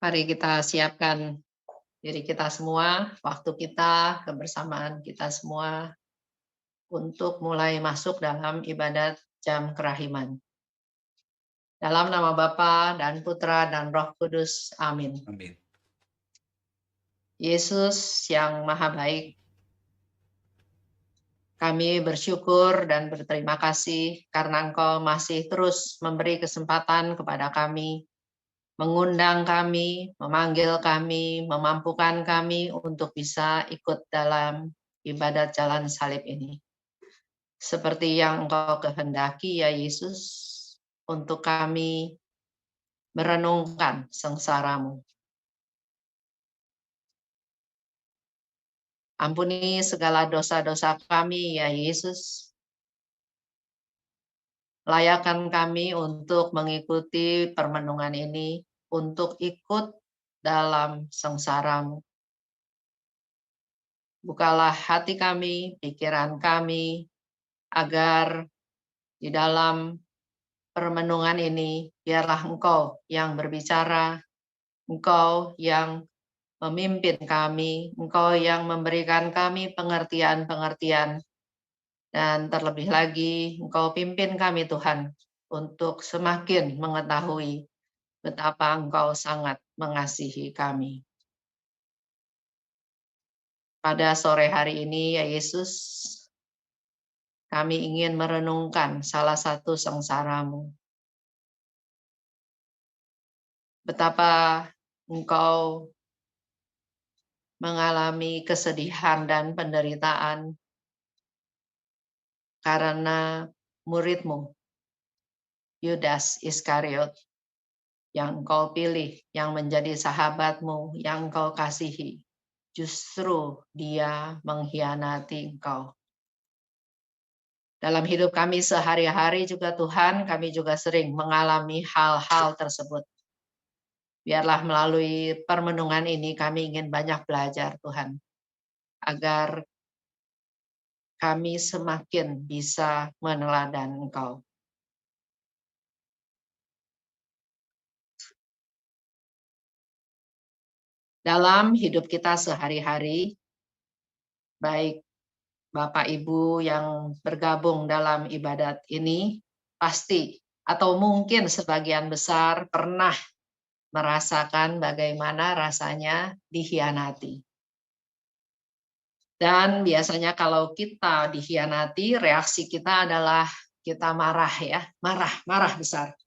Mari kita siapkan diri kita semua, waktu kita, kebersamaan kita semua untuk mulai masuk dalam ibadat jam kerahiman. Dalam nama Bapa dan Putra dan Roh Kudus. Amin. Amin. Yesus yang Maha Baik, kami bersyukur dan berterima kasih karena Engkau masih terus memberi kesempatan kepada kami, mengundang kami, memanggil kami, memampukan kami untuk bisa ikut dalam ibadat jalan salib ini. Seperti yang Engkau kehendaki ya Yesus, untuk kami merenungkan sengsara-Mu. Ampuni segala dosa-dosa kami ya Yesus. Layakkan kami untuk mengikuti permenungan ini, untuk ikut dalam sengsara-Mu. Bukalah hati kami, pikiran kami, agar di dalam permenungan ini, biarlah Engkau yang berbicara, Engkau yang memimpin kami, Engkau yang memberikan kami pengertian-pengertian, dan terlebih lagi Engkau pimpin kami Tuhan, untuk semakin mengetahui betapa Engkau sangat mengasihi kami. Pada sore hari ini, ya Yesus, kami ingin merenungkan salah satu sengsara-Mu. Betapa Engkau mengalami kesedihan dan penderitaan karena murid-Mu, Yudas Iskariot, yang Engkau pilih, yang menjadi sahabat-Mu, yang Engkau kasihi. Justru dia mengkhianati Engkau. Dalam hidup kami sehari-hari juga Tuhan, kami juga sering mengalami hal-hal tersebut. Biarlah melalui permenungan ini kami ingin banyak belajar Tuhan, agar kami semakin bisa meneladani Engkau. Dalam hidup kita sehari-hari, baik Bapak Ibu yang bergabung dalam ibadat ini, pasti atau mungkin sebagian besar pernah merasakan bagaimana rasanya dikhianati. Dan biasanya kalau kita dikhianati, reaksi kita adalah kita marah ya, marah besar.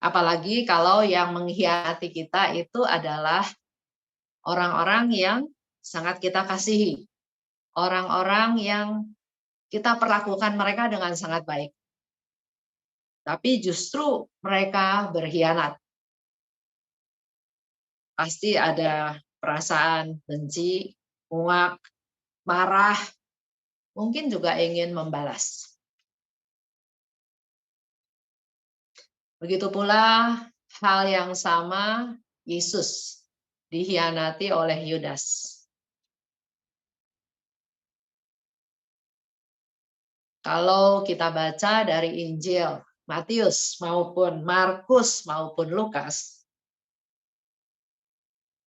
Apalagi kalau yang mengkhianati kita itu adalah orang-orang yang sangat kita kasihi. Orang-orang yang kita perlakukan mereka dengan sangat baik. Tapi justru mereka berkhianat. Pasti ada perasaan benci, muak, marah, mungkin juga ingin membalas. Begitu pula hal yang sama Yesus dikhianati oleh Yudas. Kalau kita baca dari Injil Matius maupun Markus maupun Lukas,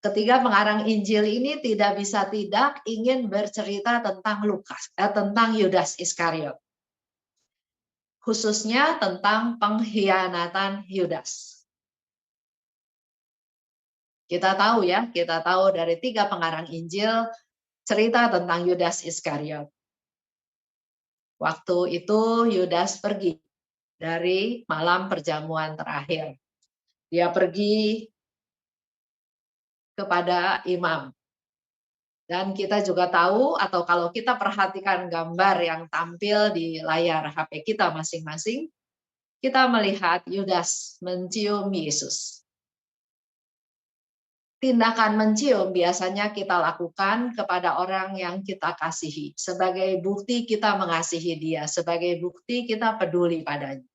ketiga pengarang Injil ini tidak bisa tidak ingin bercerita tentang tentang Yudas Iskariot. Khususnya tentang pengkhianatan Yudas. Kita tahu dari tiga pengarang Injil cerita tentang Yudas Iskariot. Waktu itu Yudas pergi dari malam perjamuan terakhir. Dia pergi kepada imam. Dan kita juga tahu, atau kalau kita perhatikan gambar yang tampil di layar HP kita masing-masing, kita melihat Yudas mencium Yesus. Tindakan mencium biasanya kita lakukan kepada orang yang kita kasihi, sebagai bukti kita mengasihi dia, sebagai bukti kita peduli padanya.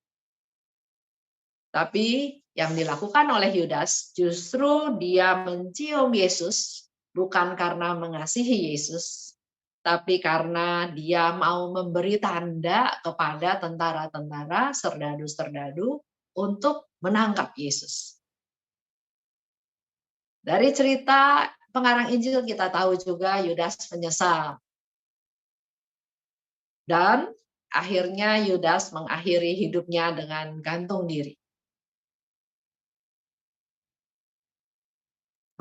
Tapi yang dilakukan oleh Yudas, justru dia mencium Yesus, bukan karena mengasihi Yesus, tapi karena dia mau memberi tanda kepada tentara-tentara, serdadu-serdadu, untuk menangkap Yesus. Dari cerita pengarang Injil kita tahu juga Yudas menyesal. Dan akhirnya Yudas mengakhiri hidupnya dengan gantung diri.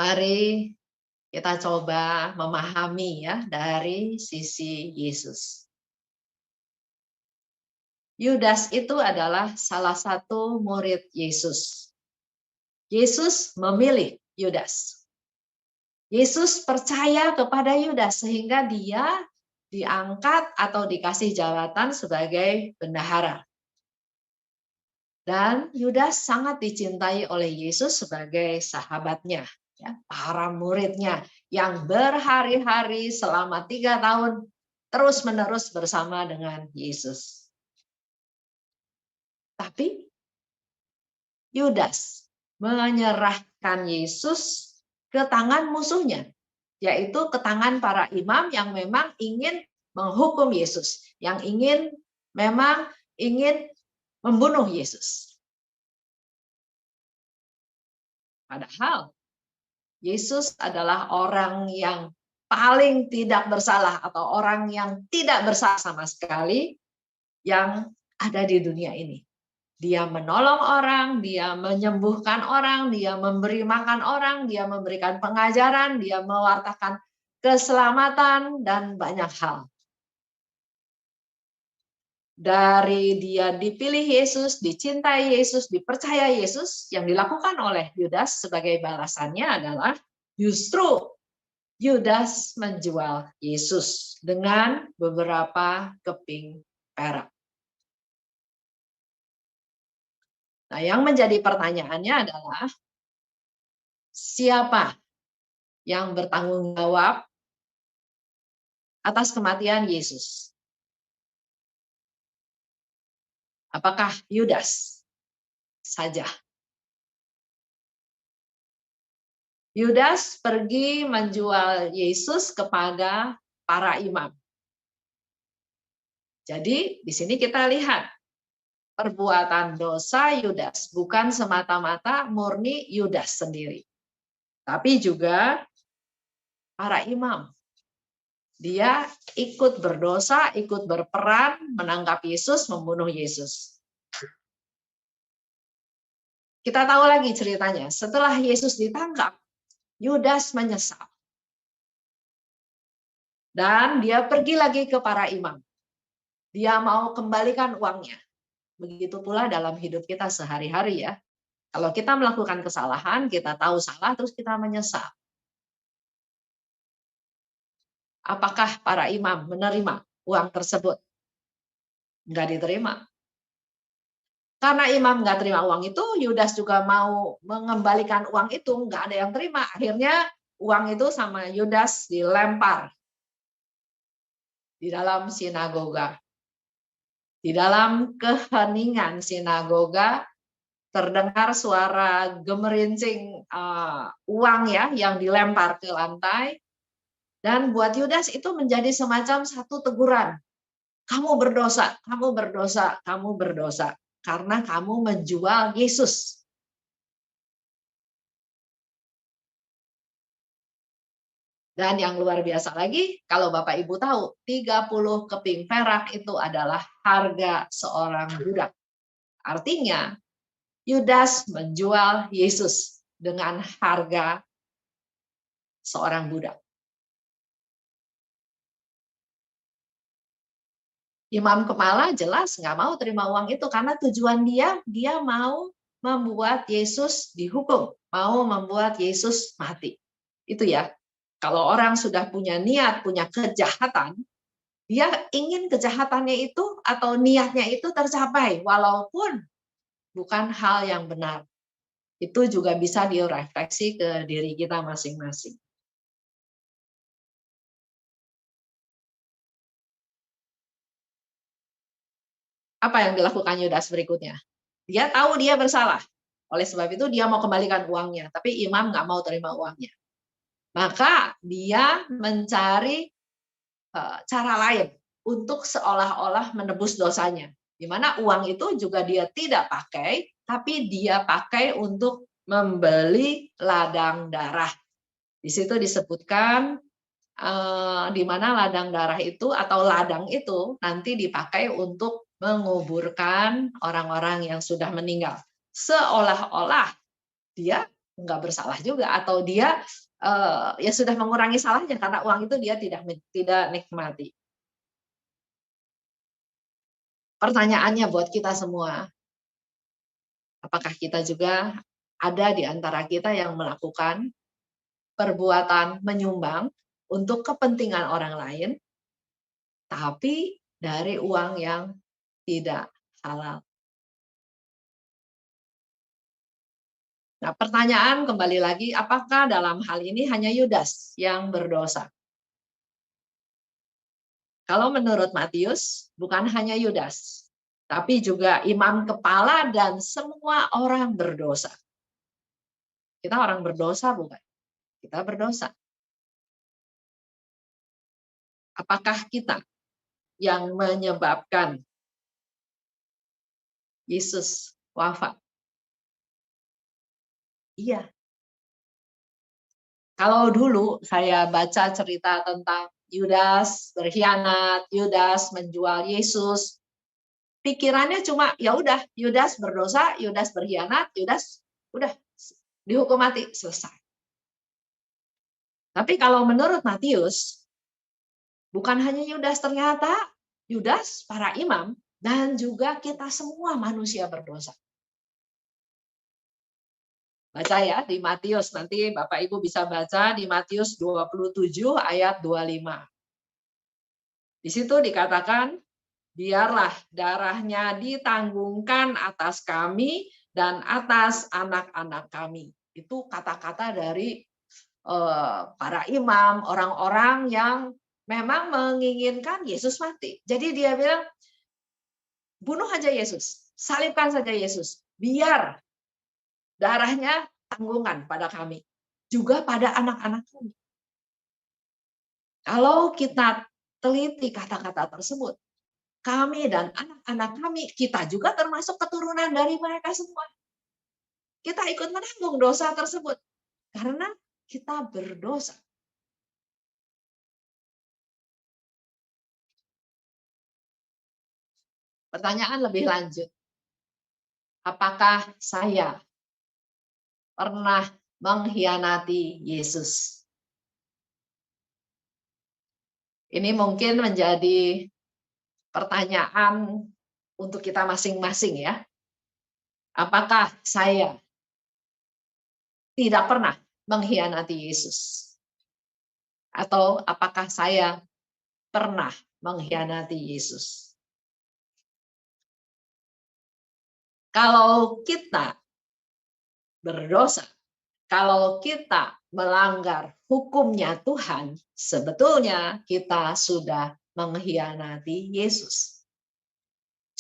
Mari kita coba memahami ya dari sisi Yesus. Yudas itu adalah salah satu murid Yesus. Yesus memilih Yudas. Yesus percaya kepada Yudas sehingga dia diangkat atau dikasih jabatan sebagai bendahara. Dan Yudas sangat dicintai oleh Yesus sebagai sahabatnya, ya, para muridnya yang berhari-hari selama 3 tahun terus-menerus bersama dengan Yesus. Tapi Yudas menyerahkan Yesus ke tangan musuhnya, yaitu ke tangan para imam yang memang ingin menghukum Yesus, yang memang ingin membunuh Yesus. Padahal Yesus adalah orang yang paling tidak bersalah atau orang yang tidak bersalah sama sekali yang ada di dunia ini. Dia menolong orang, dia menyembuhkan orang, dia memberi makan orang, dia memberikan pengajaran, dia mewartakan keselamatan, dan banyak hal. Dari dia dipilih Yesus, dicintai Yesus, dipercaya Yesus, yang dilakukan oleh Yudas sebagai balasannya adalah justru Yudas menjual Yesus dengan beberapa keping perak. Nah, yang menjadi pertanyaannya adalah siapa yang bertanggung jawab atas kematian Yesus? Apakah Yudas saja? Yudas pergi menjual Yesus kepada para imam. Jadi di sini kita lihat perbuatan dosa Yudas bukan semata-mata murni Yudas sendiri, tapi juga para imam. Dia ikut berdosa, ikut berperan menangkap Yesus, membunuh Yesus. Kita tahu lagi ceritanya, setelah Yesus ditangkap, Yudas menyesal. Dan dia pergi lagi ke para imam. Dia mau kembalikan uangnya. Begitu pula dalam hidup kita sehari-hari ya. Kalau kita melakukan kesalahan, kita tahu salah, terus kita menyesal. Apakah para imam menerima uang tersebut? Enggak diterima. Karena imam nggak terima uang itu, Yudas juga mau mengembalikan uang itu, nggak ada yang terima. Akhirnya uang itu sama Yudas dilempar di dalam sinagoga. Di dalam keheningan sinagoga terdengar suara gemerincing uang ya yang dilempar ke lantai. Dan buat Yudas itu menjadi semacam satu teguran. Kamu berdosa, kamu berdosa, kamu berdosa. Karena kamu menjual Yesus. Dan yang luar biasa lagi, kalau Bapak Ibu tahu, 30 keping perak itu adalah harga seorang budak. Artinya, Yudas menjual Yesus dengan harga seorang budak. Imam kepala jelas nggak mau terima uang itu karena tujuan dia mau membuat Yesus dihukum, mau membuat Yesus mati. Itu ya. Kalau orang sudah punya niat, punya kejahatan, dia ingin kejahatannya itu atau niatnya itu tercapai walaupun bukan hal yang benar. Itu juga bisa direfleksi ke diri kita masing-masing. Apa yang dilakukan Yudas berikutnya? Dia tahu dia bersalah. Oleh sebab itu dia mau kembalikan uangnya, tapi imam nggak mau terima uangnya. Maka dia mencari cara lain untuk seolah-olah menebus dosanya. Di mana uang itu juga dia tidak pakai, tapi dia pakai untuk membeli ladang darah. Di situ disebutkan di mana ladang darah itu atau ladang itu nanti dipakai untuk menguburkan orang-orang yang sudah meninggal. Seolah-olah dia nggak bersalah juga atau dia ya sudah mengurangi salahnya karena uang itu dia tidak nikmati. Pertanyaannya buat kita semua, apakah kita juga ada di antara kita yang melakukan perbuatan menyumbang untuk kepentingan orang lain, tapi dari uang yang tidak halal? Nah, pertanyaan kembali lagi, apakah dalam hal ini hanya Yudas yang berdosa? Kalau menurut Matius, bukan hanya Yudas, tapi juga imam kepala dan semua orang berdosa. Kita orang berdosa bukan? Kita berdosa. Apakah kita yang menyebabkan Yesus wafat? Iya. Kalau dulu saya baca cerita tentang Yudas berkhianat, Yudas menjual Yesus, pikirannya cuma ya udah Yudas berdosa, Yudas berkhianat, Yudas udah dihukum mati, selesai. Tapi kalau menurut Matius, bukan hanya Yudas, ternyata Yudas, para imam, dan juga kita semua manusia berdosa. Baca ya di Matius, nanti Bapak Ibu bisa baca di Matius 27 ayat 25. Di situ dikatakan, biarlah darahnya ditanggungkan atas kami dan atas anak-anak kami. Itu kata-kata dari para imam, orang-orang yang memang menginginkan Yesus mati. Jadi dia bilang, bunuh aja Yesus, salibkan saja Yesus, biar darahnya tanggungan pada kami, juga pada anak-anak kami. Kalau kita teliti kata-kata tersebut, kami dan anak-anak kami, kita juga termasuk keturunan dari mereka semua. Kita ikut menanggung dosa tersebut karena kita berdosa. Pertanyaan lebih lanjut, apakah saya pernah mengkhianati Yesus? Ini mungkin menjadi pertanyaan untuk kita masing-masing ya. Apakah saya tidak pernah mengkhianati Yesus? Atau apakah saya pernah mengkhianati Yesus? Kalau kita berdosa, kalau kita melanggar hukumnya Tuhan, sebetulnya kita sudah mengkhianati Yesus.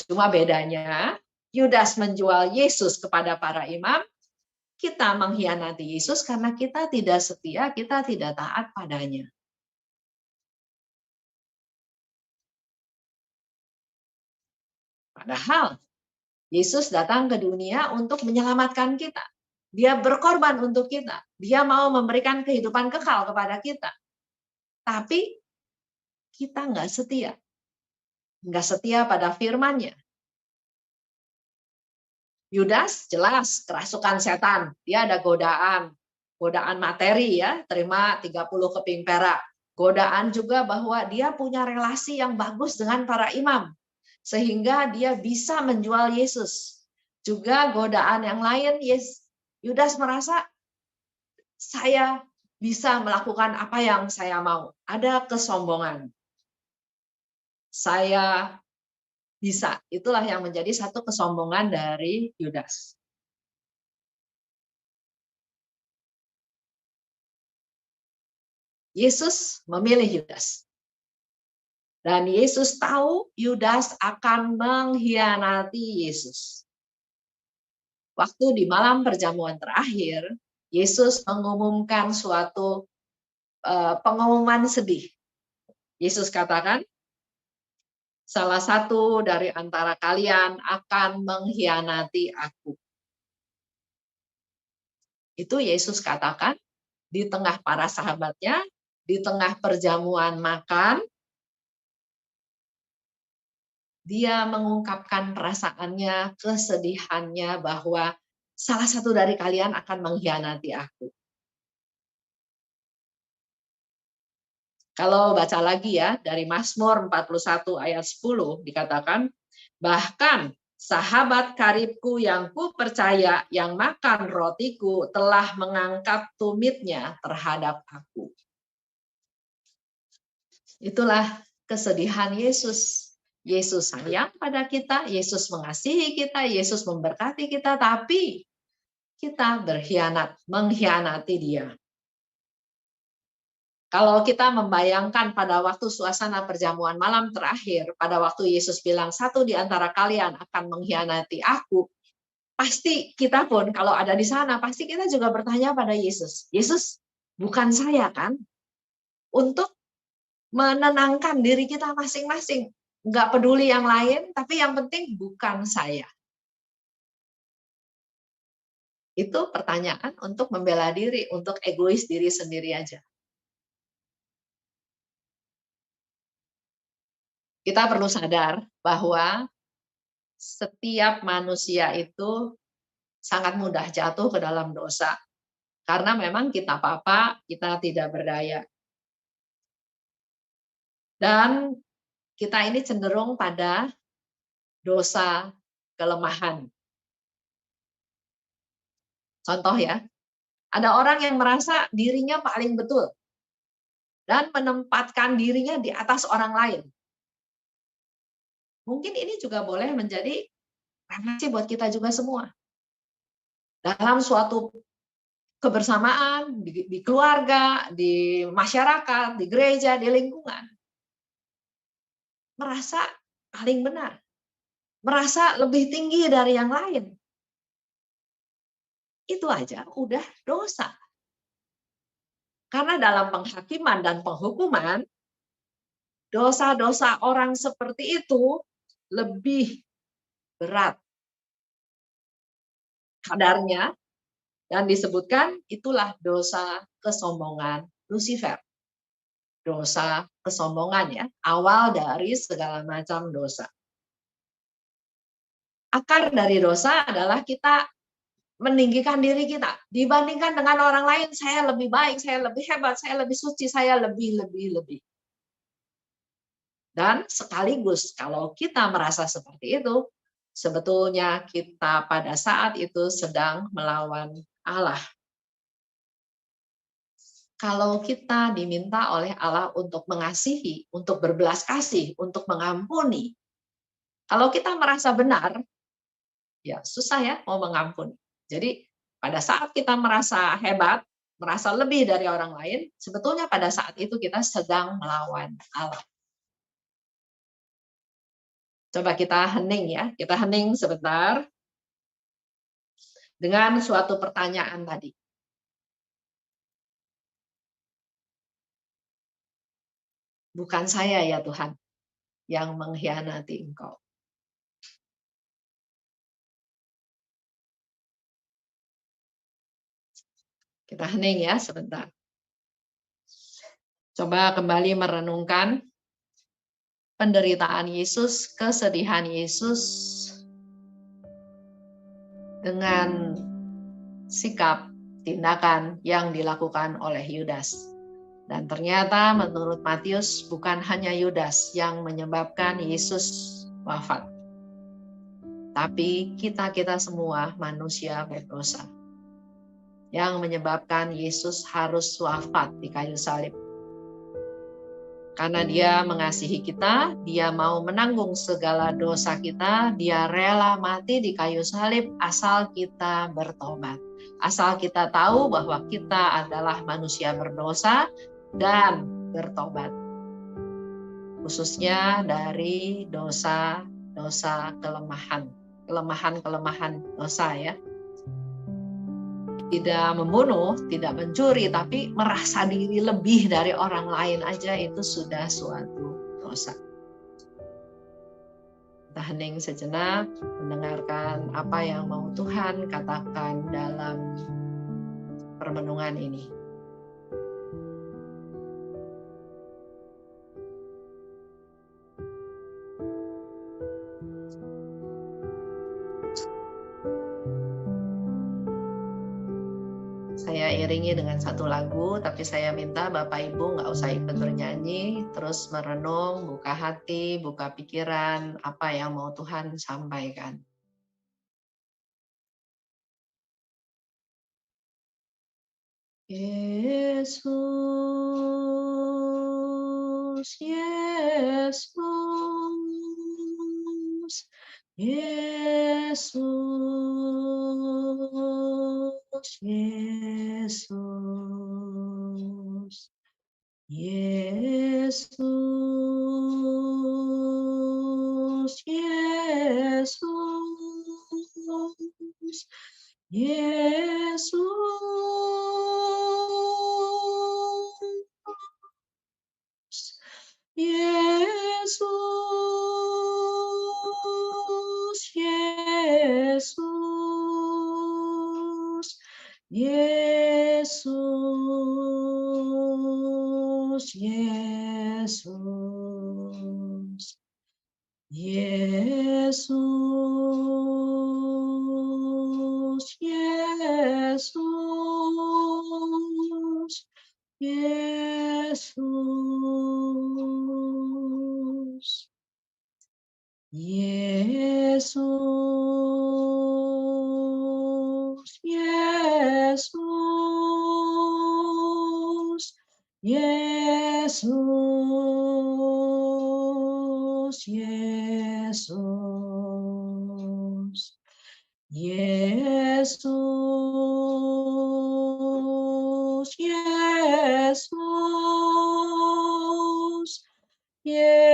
Cuma bedanya, Yudas menjual Yesus kepada para imam, kita mengkhianati Yesus karena kita tidak setia, kita tidak taat padanya. Padahal Yesus datang ke dunia untuk menyelamatkan kita. Dia berkorban untuk kita. Dia mau memberikan kehidupan kekal kepada kita. Tapi kita nggak setia. Nggak setia pada firman-Nya. Yudas jelas kerasukan setan. Dia ada godaan. Godaan materi ya, terima 30 keping perak. Godaan juga bahwa dia punya relasi yang bagus dengan para imam. Sehingga dia bisa menjual Yesus. Juga godaan yang lain, Yudas merasa saya bisa melakukan apa yang saya mau. Ada kesombongan. Saya bisa. Itulah yang menjadi satu kesombongan dari Yudas. Yesus memilih Yudas. Dan Yesus tahu Yudas akan mengkhianati Yesus. Waktu di malam perjamuan terakhir, Yesus mengumumkan suatu pengumuman sedih. Yesus katakan, salah satu dari antara kalian akan mengkhianati aku. Itu Yesus katakan di tengah para sahabatnya, di tengah perjamuan makan, dia mengungkapkan perasaannya, kesedihannya bahwa salah satu dari kalian akan mengkhianati aku. Kalau baca lagi ya, dari Mazmur 41 ayat 10 dikatakan, bahkan sahabat karibku yang ku percaya yang makan rotiku telah mengangkat tumitnya terhadap aku. Itulah kesedihan Yesus. Yesus sayang pada kita, Yesus mengasihi kita, Yesus memberkati kita, tapi kita berkhianat, mengkhianati Dia. Kalau kita membayangkan pada waktu suasana perjamuan malam terakhir, pada waktu Yesus bilang, satu di antara kalian akan mengkhianati aku, pasti kita pun kalau ada di sana, pasti kita juga bertanya pada Yesus, Yesus, bukan saya kan? Untuk menenangkan diri kita masing-masing. Nggak peduli yang lain, tapi yang penting bukan saya. Itu pertanyaan untuk membela diri, untuk egois diri sendiri aja. Kita perlu sadar bahwa setiap manusia itu sangat mudah jatuh ke dalam dosa. Karena memang kita apa-apa, kita tidak berdaya. Dan kita ini cenderung pada dosa, kelemahan. Contoh ya, ada orang yang merasa dirinya paling betul dan menempatkan dirinya di atas orang lain. Mungkin ini juga boleh menjadi refleksi buat kita juga semua. Dalam suatu kebersamaan, di keluarga, di masyarakat, di gereja, di lingkungan, merasa paling benar, merasa lebih tinggi dari yang lain. Itu aja udah dosa. Karena dalam penghakiman dan penghukuman, dosa-dosa orang seperti itu lebih berat kadarnya dan disebutkan itulah dosa kesombongan Lucifer. Dosa kesombongan ya, awal dari segala macam dosa. Akar dari dosa adalah kita meninggikan diri kita. Dibandingkan dengan orang lain, saya lebih baik, saya lebih hebat, saya lebih suci, saya lebih. Dan sekaligus kalau kita merasa seperti itu, sebetulnya kita pada saat itu sedang melawan Allah. Kalau kita diminta oleh Allah untuk mengasihi, untuk berbelas kasih, untuk mengampuni, kalau kita merasa benar, ya susah ya mau mengampuni. Jadi pada saat kita merasa hebat, merasa lebih dari orang lain, sebetulnya pada saat itu kita sedang melawan Allah. Coba kita hening ya, kita hening sebentar dengan suatu pertanyaan tadi. Bukan saya ya Tuhan yang mengkhianati Engkau. Kita hening ya sebentar. Coba kembali merenungkan penderitaan Yesus, kesedihan Yesus dengan sikap tindakan yang dilakukan oleh Yudas. Dan ternyata menurut Matius bukan hanya Yudas yang menyebabkan Yesus wafat. Tapi kita-kita semua manusia berdosa yang menyebabkan Yesus harus wafat di kayu salib. Karena dia mengasihi kita, dia mau menanggung segala dosa kita, dia rela mati di kayu salib asal kita bertobat. Asal kita tahu bahwa kita adalah manusia berdosa dan bertobat. Khususnya dari dosa-dosa kelemahan. Kelemahan-kelemahan dosa ya. Tidak membunuh, tidak mencuri, tapi merasa diri lebih dari orang lain aja itu sudah suatu dosa. Kita hening sejenak, mendengarkan apa yang mau Tuhan katakan dalam permenungan ini. Saya iringi dengan satu lagu, tapi saya minta Bapak Ibu nggak usah ikut bernyanyi, terus merenung, buka hati, buka pikiran, apa yang mau Tuhan sampaikan. Yesus, Yesus, Yesus, Yesus, Yesus, Yesus, Yesus, Yesus, Yesus, Yesus, Yesus, Yesus, Yesus, Yesus, Yesus, Yesus, Yesus, Yesus, Yesus, Yesus,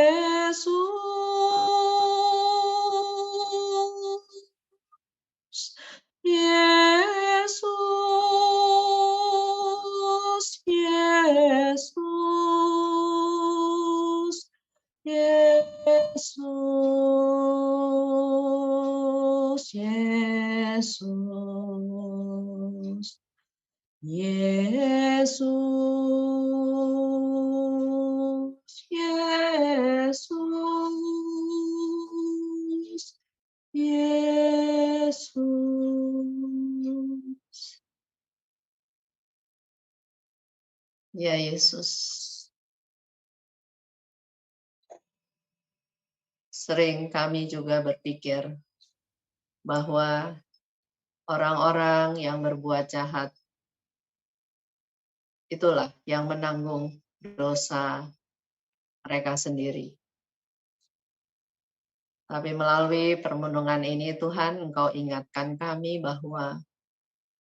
Yesus, Yesus, Yesus, Yesus, Yesus, Yesus, Yesus. Ya Yesus, sering kami juga berpikir bahwa orang-orang yang berbuat jahat itulah yang menanggung dosa mereka sendiri. Tapi melalui permenungan ini Tuhan, Engkau ingatkan kami bahwa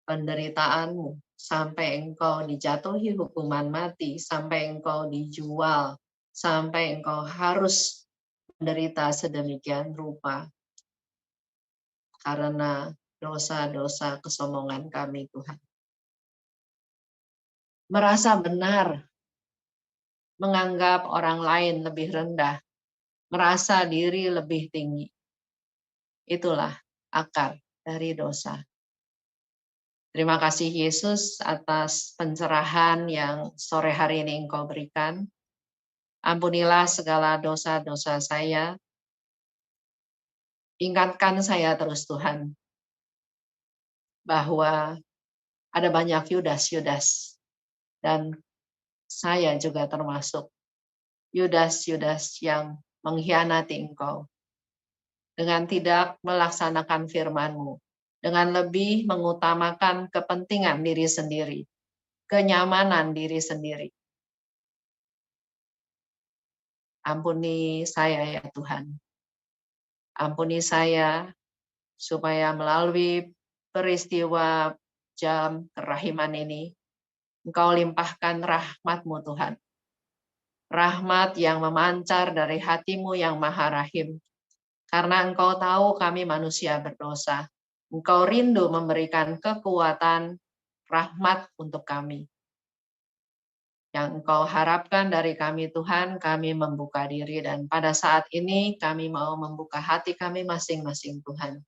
penderitaanmu sampai Engkau dijatuhi hukuman mati, sampai Engkau dijual, sampai Engkau harus menderita sedemikian rupa karena dosa-dosa kesombongan kami Tuhan. Merasa benar, menganggap orang lain lebih rendah, merasa diri lebih tinggi. Itulah akar dari dosa. Terima kasih Yesus atas pencerahan yang sore hari ini Engkau berikan. Ampunilah segala dosa-dosa saya. Ingatkan saya terus Tuhan, bahwa ada banyak Yudas-Yudas, dan saya juga termasuk Yudas-Yudas yang mengkhianati Engkau dengan tidak melaksanakan firman-Mu, dengan lebih mengutamakan kepentingan diri sendiri, kenyamanan diri sendiri. Ampuni saya ya Tuhan. Ampuni saya supaya melalui peristiwa jam kerahiman ini, Engkau limpahkan rahmat-Mu Tuhan. Rahmat yang memancar dari hati-Mu yang maha rahim. Karena Engkau tahu kami manusia berdosa. Engkau rindu memberikan kekuatan rahmat untuk kami. Yang Engkau harapkan dari kami Tuhan, kami membuka diri. Dan pada saat ini kami mau membuka hati kami masing-masing Tuhan.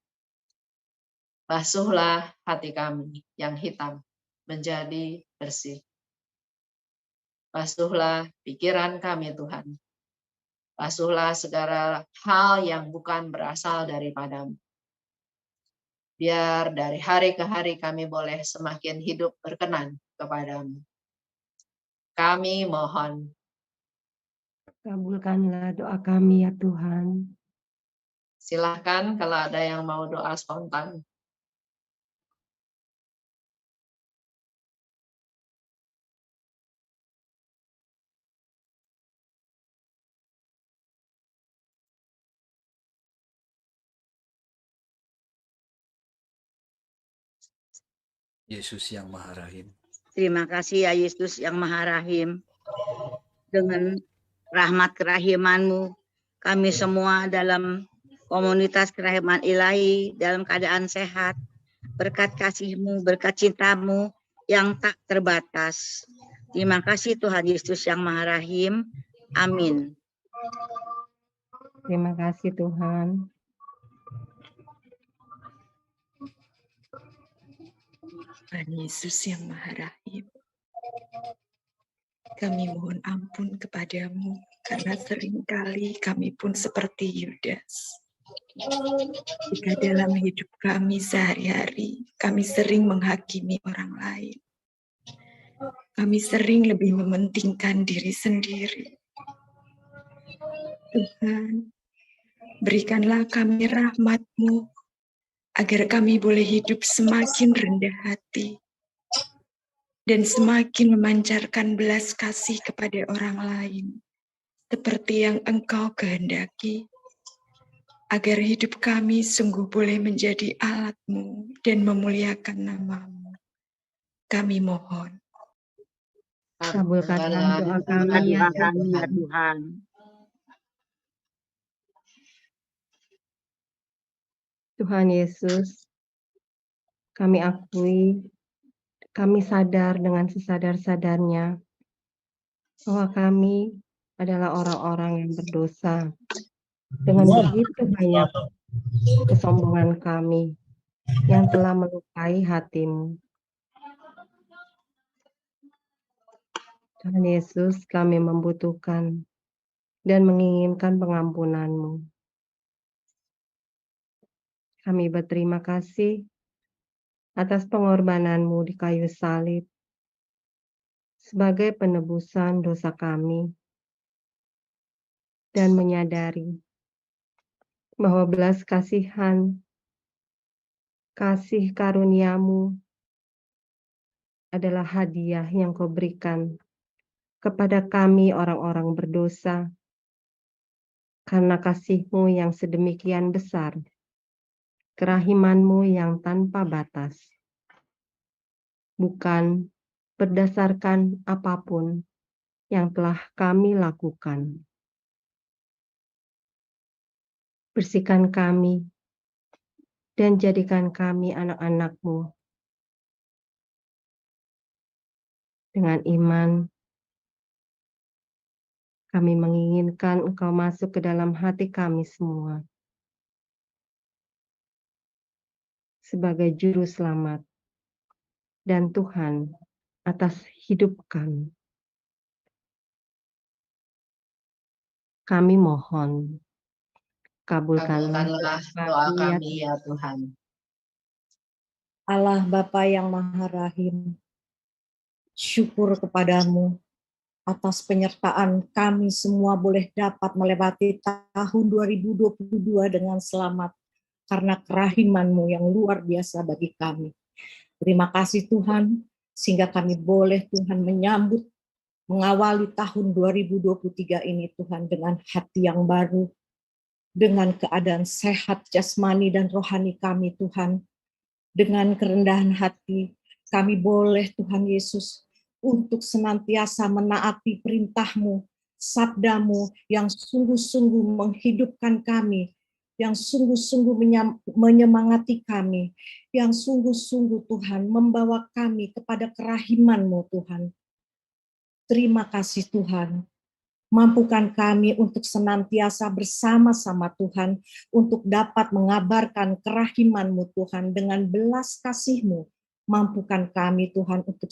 Basuhlah hati kami yang hitam menjadi bersih. Basuhlah pikiran kami Tuhan. Basuhlah segala hal yang bukan berasal daripada-Mu. Biar dari hari ke hari kami boleh semakin hidup berkenan kepada-Mu. Kami mohon. Kabulkanlah doa kami ya Tuhan. Silahkan kalau ada yang mau doa spontan. Yesus yang Maha Rahim. Terima kasih ya Yesus yang Maha Rahim. Dengan rahmat kerahiman-Mu, kami semua dalam komunitas kerahiman ilahi dalam keadaan sehat. Berkat kasih-Mu, berkat cinta-Mu yang tak terbatas. Terima kasih Tuhan Yesus yang Maha Rahim. Amin. Terima kasih Tuhan. Tuhan Yesus yang Maha Rahim, kami mohon ampun kepadamu karena seringkali kami pun seperti Yudas. Jika dalam hidup kami sehari-hari, kami sering menghakimi orang lain. Kami sering lebih mementingkan diri sendiri. Tuhan, berikanlah kami rahmat-Mu agar kami boleh hidup semakin rendah hati dan semakin memancarkan belas kasih kepada orang lain, seperti yang Engkau kehendaki, agar hidup kami sungguh boleh menjadi alat-Mu dan memuliakan nama-Mu. Kami mohon. Kabulkanlah doa Inilah kami ya doa kami ya Tuhan. Tuhan. Tuhan Yesus, kami akui, kami sadar dengan sesadar-sadarnya bahwa kami adalah orang-orang yang berdosa. Dengan begitu banyak kesombongan kami yang telah melukai hati-Mu. Tuhan Yesus, kami membutuhkan dan menginginkan pengampunan-Mu. Kami berterima kasih atas pengorbanan-Mu di kayu salib sebagai penebusan dosa kami dan menyadari bahwa belas kasihan, kasih karunia-Mu adalah hadiah yang Kau berikan kepada kami orang-orang berdosa, karena kasih-Mu yang sedemikian besar, kerahiman-Mu yang tanpa batas, bukan berdasarkan apapun yang telah kami lakukan. Bersihkan kami dan jadikan kami anak-anak-Mu dengan iman. Kami menginginkan Engkau masuk ke dalam hati kami semua sebagai Juru Selamat dan Tuhan atas hidup kami. Kami mohon, kabulkanlah doa kami ya kami ya Tuhan. Allah Bapa yang Maha Rahim, syukur kepadamu atas penyertaan kami semua boleh dapat melewati tahun 2022 dengan selamat karena kerahiman-Mu yang luar biasa bagi kami. Terima kasih Tuhan, sehingga kami boleh Tuhan mengawali tahun 2023 ini Tuhan dengan hati yang baru, dengan keadaan sehat jasmani dan rohani kami Tuhan, dengan kerendahan hati kami boleh Tuhan Yesus untuk senantiasa menaati perintah-Mu, sabda-Mu yang sungguh-sungguh menghidupkan kami, yang sungguh-sungguh menyemangati kami, yang sungguh-sungguh Tuhan membawa kami kepada kerahiman-Mu Tuhan. Terima kasih Tuhan. Mampukan kami untuk senantiasa bersama-sama Tuhan, untuk dapat mengabarkan kerahiman-Mu Tuhan dengan belas kasih-Mu. Mampukan kami Tuhan untuk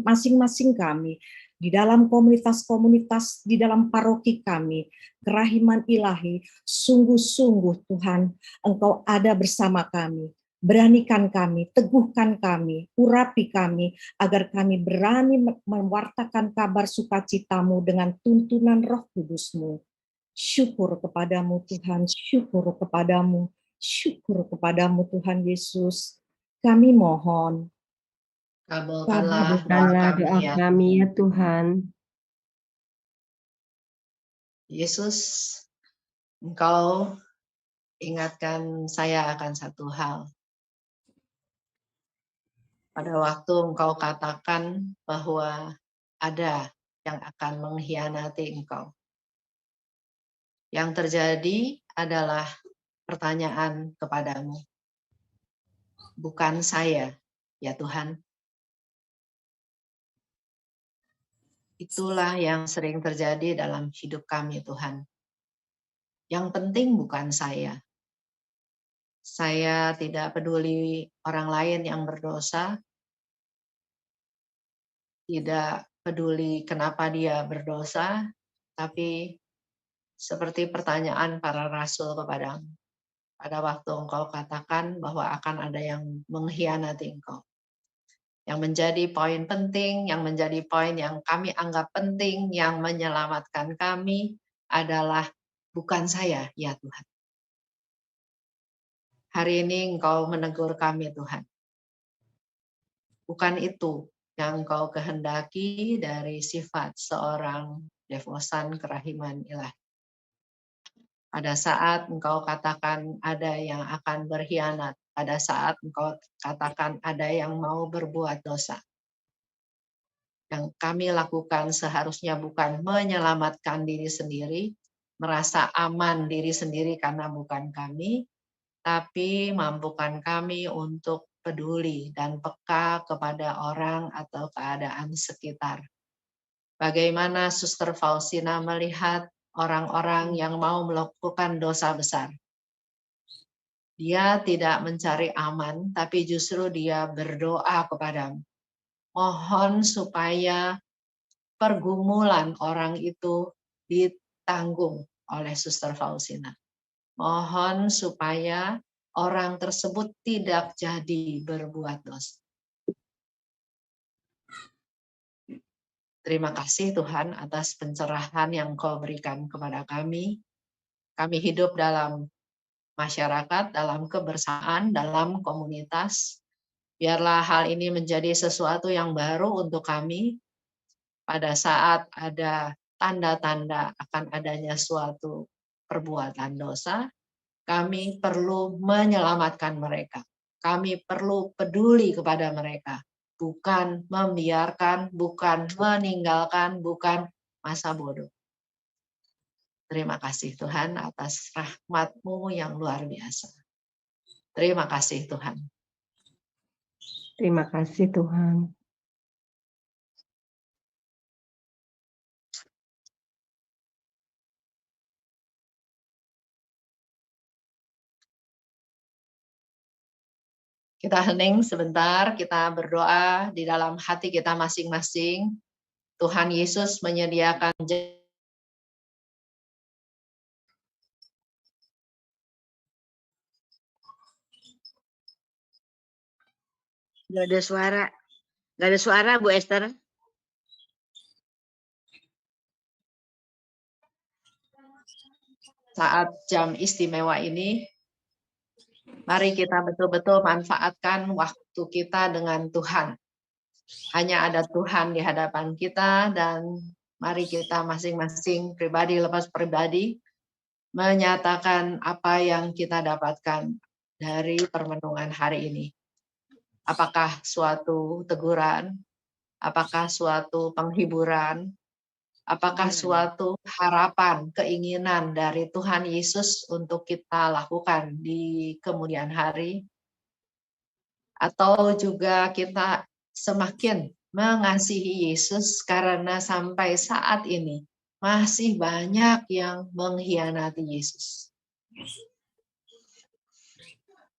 masing-masing kami, di dalam komunitas-komunitas, di dalam paroki kami, kerahiman ilahi, sungguh-sungguh Tuhan, Engkau ada bersama kami. Beranikan kami, teguhkan kami, urapi kami, agar kami berani mewartakan kabar sukacita-Mu dengan tuntunan Roh Kudus-Mu. Syukur kepadamu Tuhan, syukur kepadamu Tuhan Yesus. Kami mohon. Kabulkanlah doa Kabulkanlah doa kami ya kami ya Tuhan. Yesus. Engkau ingatkan saya akan satu hal. Pada waktu Engkau katakan bahwa ada yang akan mengkhianati Engkau. Yang terjadi adalah pertanyaan kepadamu. Bukan saya, ya Tuhan. Itulah yang sering terjadi dalam hidup kami, Tuhan. Yang penting bukan saya. Saya tidak peduli orang lain yang berdosa, tidak peduli kenapa dia berdosa, tapi seperti pertanyaan para rasul kepadamu. Pada waktu Engkau katakan bahwa akan ada yang mengkhianati Engkau. Yang menjadi poin penting, yang menjadi poin yang kami anggap penting, yang menyelamatkan kami adalah bukan saya, ya Tuhan. Hari ini Engkau menegur kami, Tuhan. Bukan itu yang Engkau kehendaki dari sifat seorang devosan kerahiman ilahi. Pada saat Engkau katakan ada yang akan berkhianat, pada saat Engkau katakan ada yang mau berbuat dosa, yang kami lakukan seharusnya bukan menyelamatkan diri sendiri, merasa aman diri sendiri karena bukan kami, tapi mampukan kami untuk peduli dan peka kepada orang atau keadaan sekitar. Bagaimana Suster Faustina melihat orang-orang yang mau melakukan dosa besar. Dia tidak mencari aman, tapi justru dia berdoa kepadamu. Mohon supaya pergumulan orang itu ditanggung oleh Suster Faustina. Mohon supaya orang tersebut tidak jadi berbuat dosa. Terima kasih Tuhan atas pencerahan yang Kau berikan kepada kami. Kami hidup dalam masyarakat, dalam kebersamaan, dalam komunitas. Biarlah hal ini menjadi sesuatu yang baru untuk kami. Pada saat ada tanda-tanda akan adanya suatu perbuatan dosa, kami perlu menyelamatkan mereka. Kami perlu peduli kepada mereka. Bukan membiarkan, bukan meninggalkan, bukan masa bodoh. Terima kasih Tuhan atas rahmat-Mu yang luar biasa. Terima kasih Tuhan. Terima kasih Tuhan. Kita hening sebentar, kita berdoa di dalam hati kita masing-masing. Tuhan Yesus menyediakan Gak ada suara. Gak ada suara, Bu Esther. saat jam istimewa ini. Mari kita betul-betul manfaatkan waktu kita dengan Tuhan. Hanya ada Tuhan di hadapan kita dan mari kita masing-masing pribadi lepas pribadi menyatakan apa yang kita dapatkan dari permenungan hari ini. Apakah suatu teguran? Apakah suatu penghiburan? Apakah suatu harapan, keinginan dari Tuhan Yesus untuk kita lakukan di kemudian hari? Atau juga kita semakin mengasihi Yesus karena sampai saat ini masih banyak yang mengkhianati Yesus.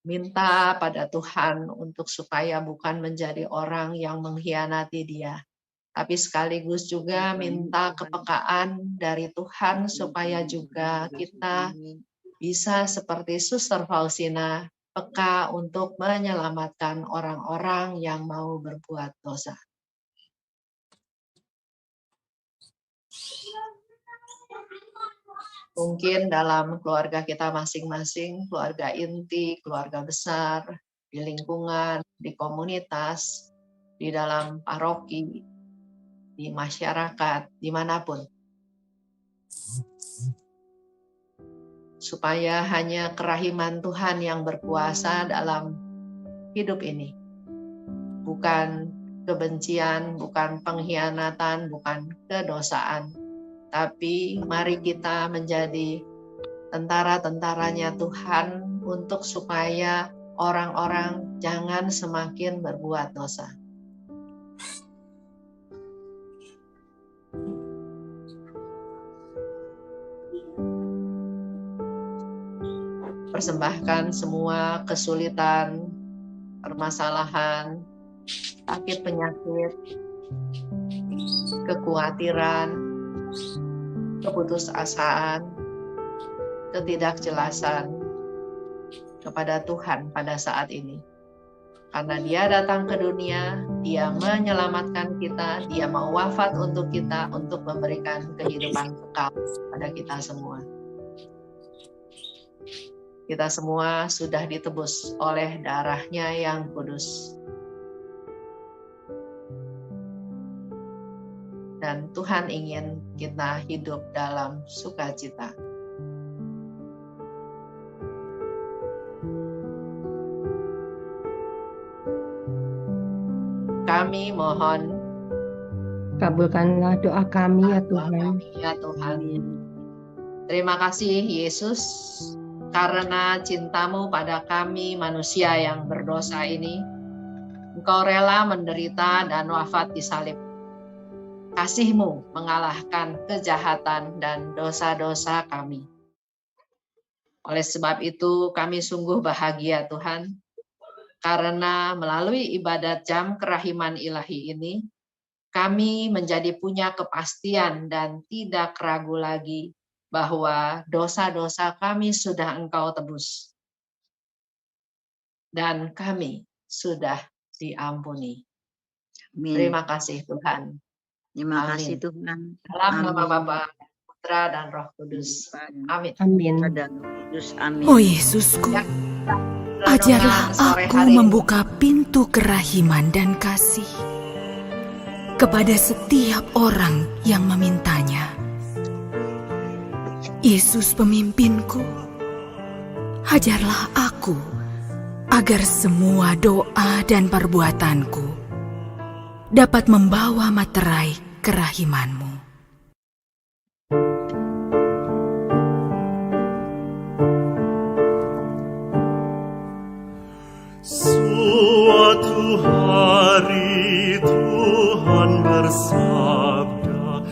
Minta pada Tuhan untuk supaya bukan menjadi orang yang mengkhianati Dia, tapi sekaligus juga minta kepekaan dari Tuhan supaya juga kita bisa seperti Suster Faustina, peka untuk menyelamatkan orang-orang yang mau berbuat dosa. Mungkin dalam keluarga kita masing-masing, keluarga inti, keluarga besar, di lingkungan, di komunitas, di dalam paroki, di masyarakat, dimanapun. Supaya hanya kerahiman Tuhan yang berkuasa dalam hidup ini. Bukan kebencian, bukan pengkhianatan, bukan kedosaan. Tapi mari kita menjadi tentara-tentaranya Tuhan untuk supaya orang-orang jangan semakin berbuat dosa. Persembahkan semua kesulitan, permasalahan, sakit penyakit, kekhawatiran, keputusasaan, ketidakjelasan kepada Tuhan pada saat ini. Karena Dia datang ke dunia, Dia menyelamatkan kita, Dia mau wafat untuk kita, untuk memberikan kehidupan kekal pada kita semua. Kita semua sudah ditebus oleh darah-Nya yang kudus. Dan Tuhan ingin kita hidup dalam sukacita. Kami mohon, Kabulkanlah doa kami ya Tuhan. ya Tuhan. Terima kasih Yesus, karena cinta-Mu pada kami manusia yang berdosa ini. Engkau rela menderita dan wafat di salib. Kasih-Mu mengalahkan kejahatan dan dosa-dosa kami. Oleh sebab itu kami sungguh bahagia Tuhan, karena melalui ibadat jam kerahiman ilahi ini, kami menjadi punya kepastian dan tidak ragu lagi bahwa dosa-dosa kami sudah Engkau tebus. Dan kami sudah diampuni. Amin. Terima kasih Tuhan. Terima Amin. kasih Tuhan. Dalam nama Amin. Bapa, Putra, dan Roh Kudus. Amin. Amin. Dan Roh Kudus. Amin. Oh Yesusku, ajarlah Sore aku hari ini. membuka pintu kerahiman dan kasih kepada setiap orang yang memintanya. Yesus pemimpinku, ajarlah aku agar semua doa dan perbuatanku dapat membawa materai kerahiman-Mu. Suatu hari Tuhan bersabda,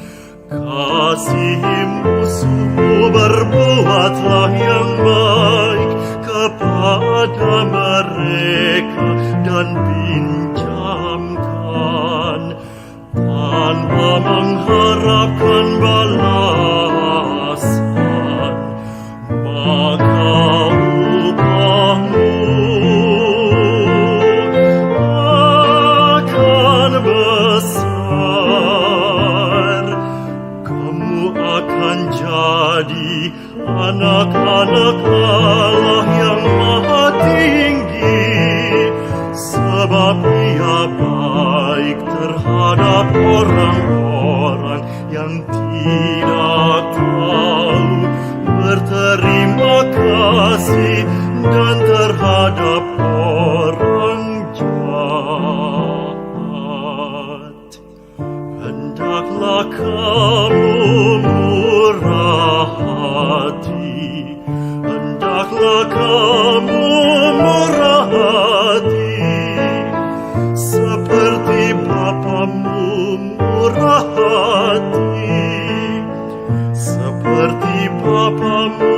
kasih-Mu sungguh berbuatlah yang baik kepada mereka dan pinjamkan tanpa mengharapkan balasan, maka upahmu akan besar. Kamu akan jadi anak-anak Allah yang maha tinggi, sebab Ia baik terhadap orang-orang yang tidak tahu berterima kasih dan terhadap orang jahat. Hendaklah kamu murah hati, hendaklah kamu murah hati, seperti Bapamu murah hati, seperti Bapamu